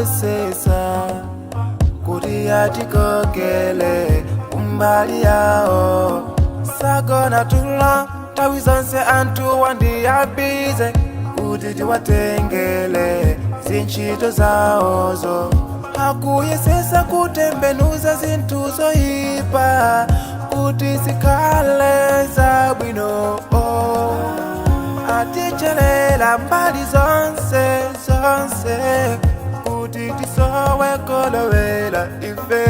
esesa kuti atikokele kumbali yao. Sagona tula tawi zonse anthu wandiyabize kuti tiwatengele zinchito zawozo. Akuyesesa kutembenuza zinthu zoyipa kuti zikhale zabwino. Atichelela mbali zonse kuti tisowe kolowela ife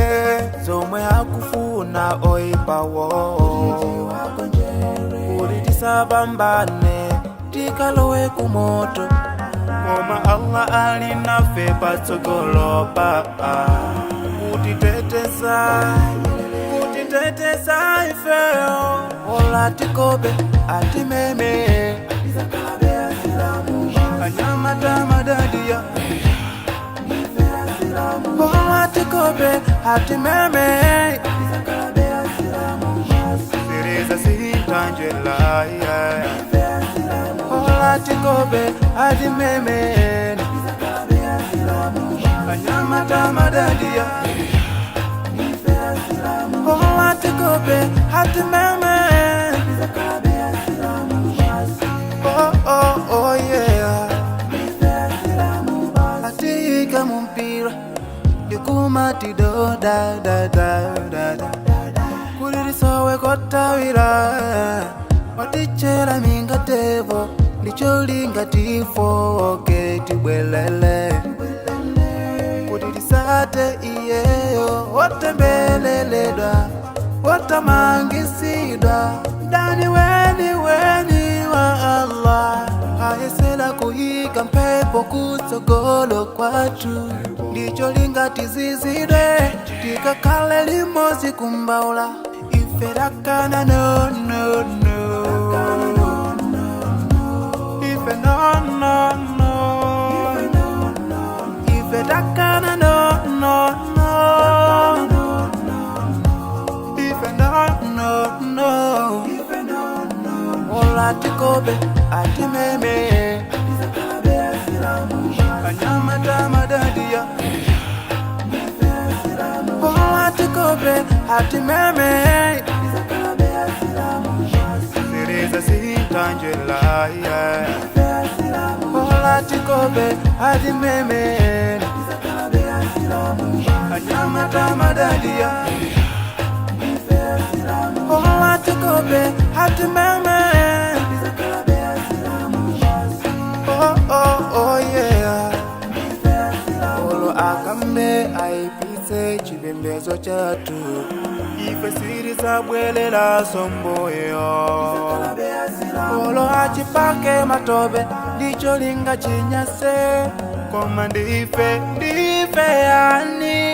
zomwe akufuna oyipawo. Kuti tisapambane tikalowe kumoto, koma Allah ali nafe patsogolopa. Kuti tetesa ifeyo, ola tikobe atimeme anyamata madadiya. Ola tikobe atimeme siriza sintanjela. Ola tikobe atimeme anyamata madadiya. Ola tikobe atimeme. Oh yeah. Atika mumpira dikumati do da. Kulirisowe kotawira watichera mingatevo ndicholinga tifo ketibwelele. Kuti tisate iyeyo watembeleledwa watamangisidwa ndani weni wa Allah. Ayesela kuyika mpepo kutsogolo kwathu ndicholinga tizizidwe tikakale limozi kumbaula ife dakana no. Ife no. Ife dakana no. Ife no. Ola tikobe atimeme anyamata madadiya. Ola tikobe atimeme siriza sintanjela. Ola tikobe atimeme anyamata madadiya. Ola tikobe atimeme. Oh yeah. Olo akambe aipise chipembezo chatu ife siriza bwelela somboyo. Olo achipake matobe ndicholinga chinyase koma ndife yani.